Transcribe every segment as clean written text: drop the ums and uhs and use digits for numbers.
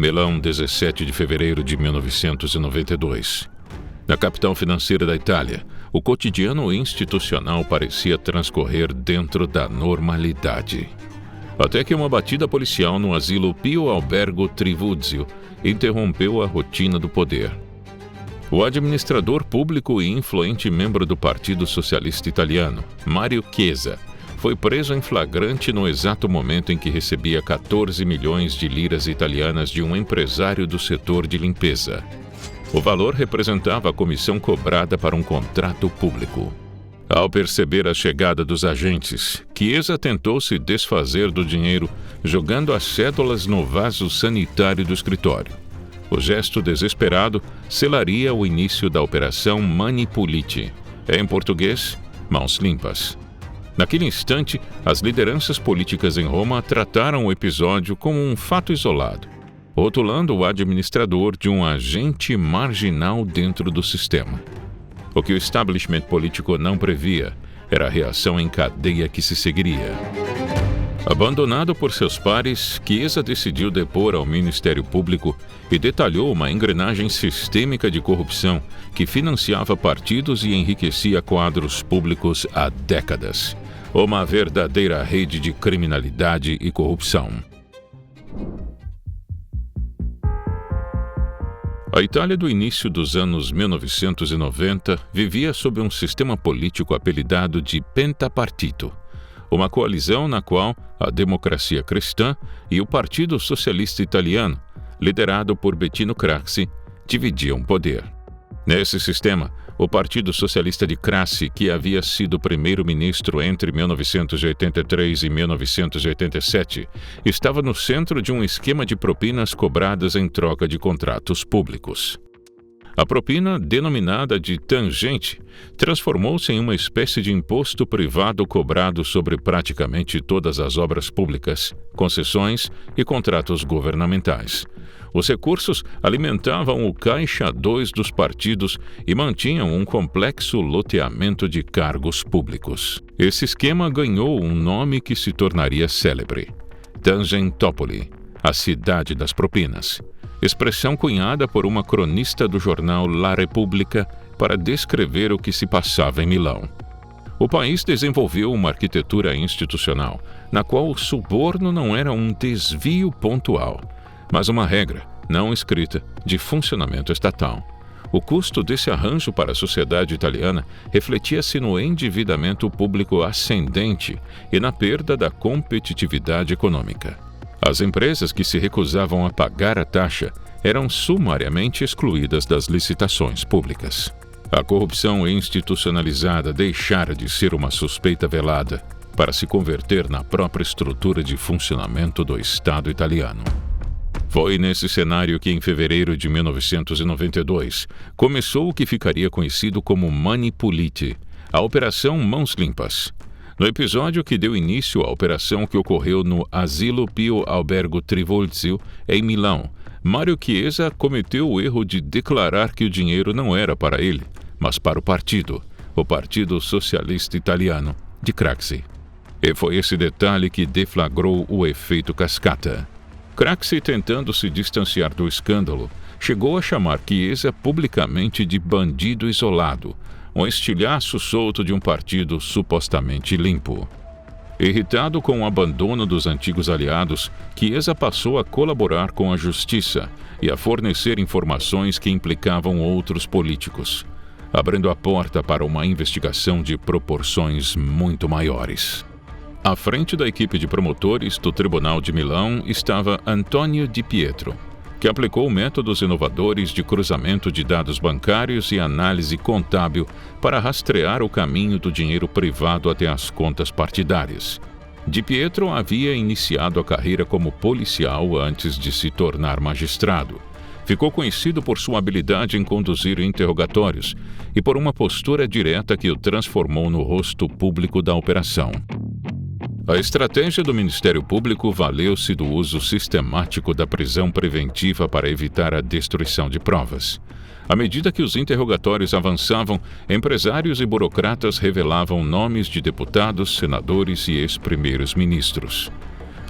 Milão, 17 de fevereiro de 1992. Na capital financeira da Itália, o cotidiano institucional parecia transcorrer dentro da normalidade. Até que uma batida policial no asilo Pio Albergo Trivulzio interrompeu a rotina do poder. O administrador público e influente membro do Partido Socialista Italiano, Mario Chiesa, foi preso em flagrante no exato momento em que recebia 14 milhões de liras italianas de um empresário do setor de limpeza. O valor representava a comissão cobrada para um contrato público. Ao perceber a chegada dos agentes, Chiesa tentou se desfazer do dinheiro, jogando as cédulas no vaso sanitário do escritório. O gesto desesperado selaria o início da operação Mani Pulite, em português, mãos limpas. Naquele instante, as lideranças políticas em Roma trataram o episódio como um fato isolado, rotulando o administrador de um agente marginal dentro do sistema. O que o establishment político não previa era a reação em cadeia que se seguiria. Abandonado por seus pares, Chiesa decidiu depor ao Ministério Público e detalhou uma engrenagem sistêmica de corrupção que financiava partidos e enriquecia quadros públicos há décadas. Uma verdadeira rede de criminalidade e corrupção. A Itália do início dos anos 1990 vivia sob um sistema político apelidado de pentapartito, uma coalizão na qual a Democrazia Cristã e o Partido Socialista Italiano, liderado por Bettino Craxi, dividiam poder. Nesse sistema, o Partido Socialista de Craxi, que havia sido primeiro-ministro entre 1983 e 1987, estava no centro de um esquema de propinas cobradas em troca de contratos públicos. A propina, denominada de tangente, transformou-se em uma espécie de imposto privado cobrado sobre praticamente todas as obras públicas, concessões e contratos governamentais. Os recursos alimentavam o caixa 2 dos partidos e mantinham um complexo loteamento de cargos públicos. Esse esquema ganhou um nome que se tornaria célebre: Tangentopoli, a cidade das propinas, expressão cunhada por uma cronista do jornal La Repubblica para descrever o que se passava em Milão. O país desenvolveu uma arquitetura institucional na qual o suborno não era um desvio pontual, mas uma regra, não escrita, de funcionamento estatal. O custo desse arranjo para a sociedade italiana refletia-se no endividamento público ascendente e na perda da competitividade econômica. As empresas que se recusavam a pagar a taxa eram sumariamente excluídas das licitações públicas. A corrupção institucionalizada deixara de ser uma suspeita velada para se converter na própria estrutura de funcionamento do Estado italiano. Foi nesse cenário que, em fevereiro de 1992, começou o que ficaria conhecido como Mani Pulite, a Operação Mãos Limpas. No episódio que deu início à operação que ocorreu no Asilo Pio Albergo Trivulzio, em Milão, Mario Chiesa cometeu o erro de declarar que o dinheiro não era para ele, mas para o Partido Socialista Italiano, de Craxi. E foi esse detalhe que deflagrou o efeito cascata. Craxi, tentando se distanciar do escândalo, chegou a chamar Chiesa publicamente de bandido isolado, um estilhaço solto de um partido supostamente limpo. Irritado com o abandono dos antigos aliados, Chiesa passou a colaborar com a justiça e a fornecer informações que implicavam outros políticos, abrindo a porta para uma investigação de proporções muito maiores. À frente da equipe de promotores do Tribunal de Milão estava Antonio Di Pietro, que aplicou métodos inovadores de cruzamento de dados bancários e análise contábil para rastrear o caminho do dinheiro privado até as contas partidárias. Di Pietro havia iniciado a carreira como policial antes de se tornar magistrado. Ficou conhecido por sua habilidade em conduzir interrogatórios e por uma postura direta que o transformou no rosto público da operação. A estratégia do Ministério Público valeu-se do uso sistemático da prisão preventiva para evitar a destruição de provas. À medida que os interrogatórios avançavam, empresários e burocratas revelavam nomes de deputados, senadores e ex-primeiros ministros.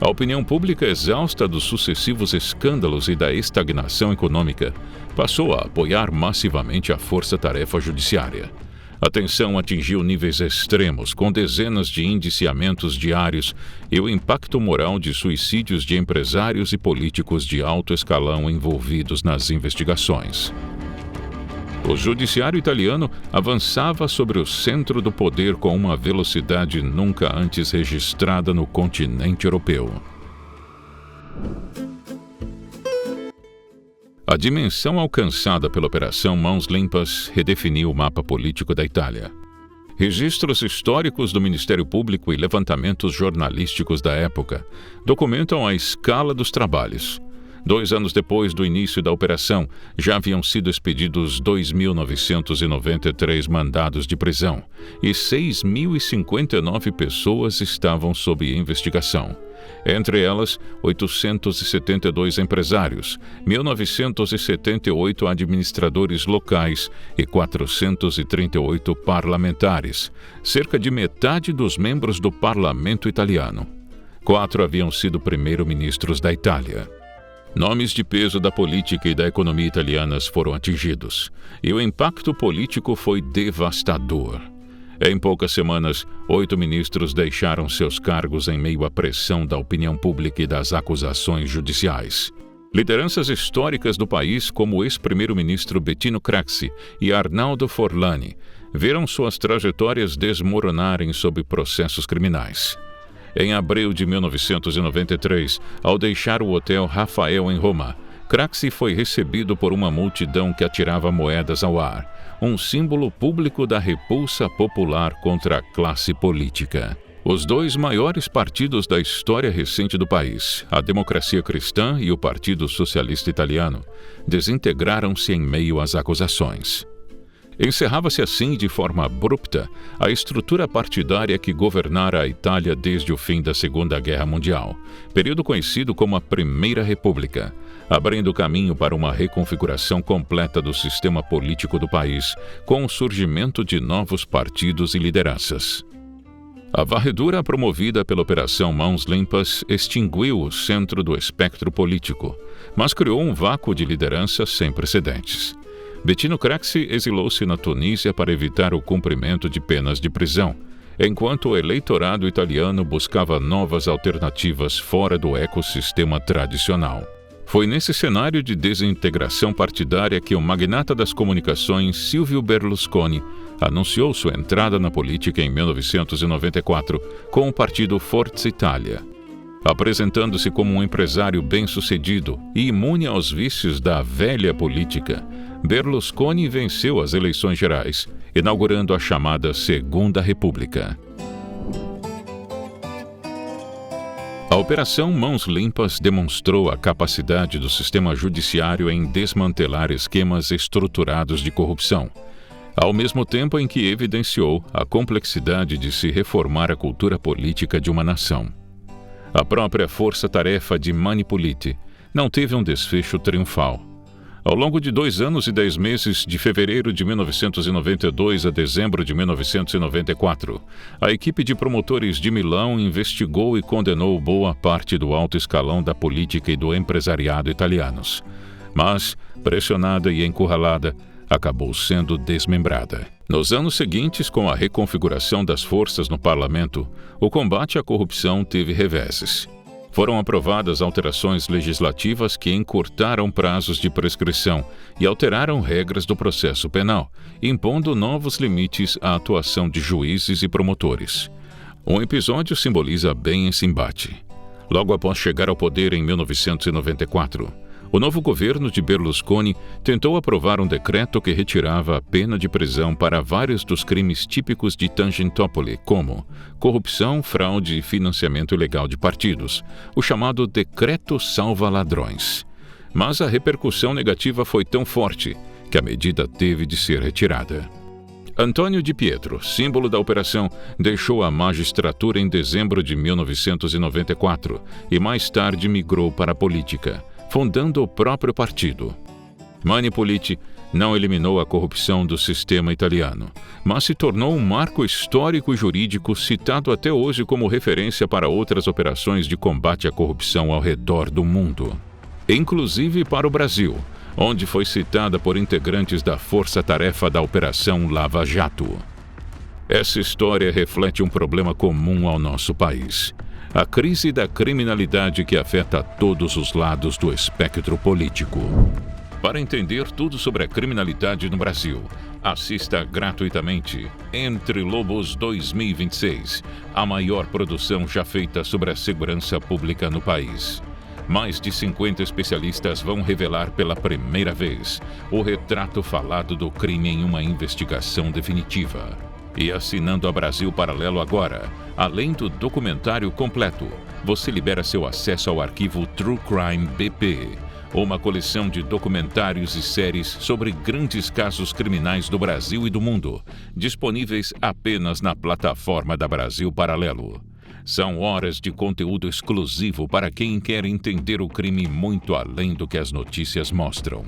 A opinião pública, exausta dos sucessivos escândalos e da estagnação econômica, passou a apoiar massivamente a força-tarefa judiciária. A tensão atingiu níveis extremos, com dezenas de indiciamentos diários e o impacto moral de suicídios de empresários e políticos de alto escalão envolvidos nas investigações. O judiciário italiano avançava sobre o centro do poder com uma velocidade nunca antes registrada no continente europeu. A dimensão alcançada pela Operação Mãos Limpas redefiniu o mapa político da Itália. Registros históricos do Ministério Público e levantamentos jornalísticos da época documentam a escala dos trabalhos. 2 anos depois do início da operação, já haviam sido expedidos 2.993 mandados de prisão e 6.059 pessoas estavam sob investigação. Entre elas, 872 empresários, 1.978 administradores locais e 438 parlamentares, cerca de metade dos membros do parlamento italiano. 4 haviam sido primeiro-ministros da Itália. Nomes de peso da política e da economia italianas foram atingidos, e o impacto político foi devastador. Em poucas semanas, 8 ministros deixaram seus cargos em meio à pressão da opinião pública e das acusações judiciais. Lideranças históricas do país, como o ex-primeiro-ministro Bettino Craxi e Arnaldo Forlani, viram suas trajetórias desmoronarem sob processos criminais. Em abril de 1993, ao deixar o Hotel Rafael em Roma, Craxi foi recebido por uma multidão que atirava moedas ao ar, um símbolo público da repulsa popular contra a classe política. Os 2 maiores partidos da história recente do país, a Democracia Cristã e o Partido Socialista Italiano, desintegraram-se em meio às acusações. Encerrava-se assim, de forma abrupta, a estrutura partidária que governara a Itália desde o fim da Segunda Guerra Mundial, período conhecido como a Primeira República, abrindo caminho para uma reconfiguração completa do sistema político do país, com o surgimento de novos partidos e lideranças. A varredura promovida pela Operação Mãos Limpas extinguiu o centro do espectro político, mas criou um vácuo de liderança sem precedentes. Bettino Craxi exilou-se na Tunísia para evitar o cumprimento de penas de prisão, enquanto o eleitorado italiano buscava novas alternativas fora do ecossistema tradicional. Foi nesse cenário de desintegração partidária que o magnata das comunicações Silvio Berlusconi anunciou sua entrada na política em 1994 com o partido Forza Italia. Apresentando-se como um empresário bem-sucedido e imune aos vícios da velha política, Berlusconi venceu as eleições gerais, inaugurando a chamada Segunda República. A Operação Mãos Limpas demonstrou a capacidade do sistema judiciário em desmantelar esquemas estruturados de corrupção, ao mesmo tempo em que evidenciou a complexidade de se reformar a cultura política de uma nação. A própria força-tarefa de Mani Puliti não teve um desfecho triunfal. Ao longo de 2 anos e 10 meses, de fevereiro de 1992 a dezembro de 1994, a equipe de promotores de Milão investigou e condenou boa parte do alto escalão da política e do empresariado italianos. Mas, pressionada e encurralada, acabou sendo desmembrada. Nos anos seguintes, com a reconfiguração das forças no parlamento, o combate à corrupção teve reveses. Foram aprovadas alterações legislativas que encurtaram prazos de prescrição e alteraram regras do processo penal, impondo novos limites à atuação de juízes e promotores. Um episódio simboliza bem esse embate. Logo após chegar ao poder em 1994, o novo governo de Berlusconi tentou aprovar um decreto que retirava a pena de prisão para vários dos crimes típicos de Tangentopoli, como corrupção, fraude e financiamento ilegal de partidos, o chamado Decreto Salva-Ladrões. Mas a repercussão negativa foi tão forte que a medida teve de ser retirada. Antônio Di Pietro, símbolo da operação, deixou a magistratura em dezembro de 1994 e mais tarde migrou para a política, fundando o próprio partido. Mani Puliti não eliminou a corrupção do sistema italiano, mas se tornou um marco histórico e jurídico citado até hoje como referência para outras operações de combate à corrupção ao redor do mundo, inclusive para o Brasil, onde foi citada por integrantes da Força-Tarefa da Operação Lava Jato. Essa história reflete um problema comum ao nosso país: a crise da criminalidade que afeta todos os lados do espectro político. Para entender tudo sobre a criminalidade no Brasil, assista gratuitamente Entre Lobos 2026, a maior produção já feita sobre a segurança pública no país. Mais de 50 especialistas vão revelar pela primeira vez o retrato falado do crime em uma investigação definitiva. E assinando a Brasil Paralelo agora, além do documentário completo, você libera seu acesso ao arquivo True Crime BP, uma coleção de documentários e séries sobre grandes casos criminais do Brasil e do mundo, disponíveis apenas na plataforma da Brasil Paralelo. São horas de conteúdo exclusivo para quem quer entender o crime muito além do que as notícias mostram.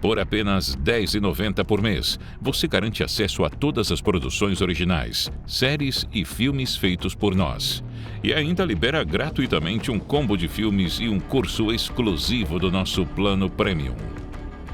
Por apenas R$ 10,90 por mês, você garante acesso a todas as produções originais, séries e filmes feitos por nós. E ainda libera gratuitamente um combo de filmes e um curso exclusivo do nosso plano Premium.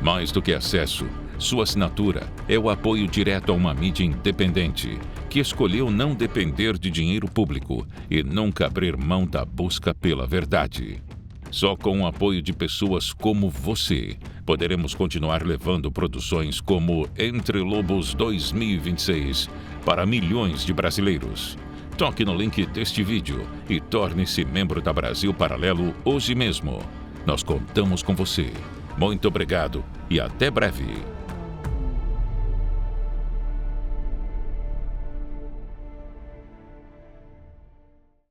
Mais do que acesso, sua assinatura é o apoio direto a uma mídia independente, que escolheu não depender de dinheiro público e nunca abrir mão da busca pela verdade. Só com o apoio de pessoas como você, poderemos continuar levando produções como Entre Lobos 2026 para milhões de brasileiros. Toque no link deste vídeo e torne-se membro da Brasil Paralelo hoje mesmo. Nós contamos com você. Muito obrigado e até breve.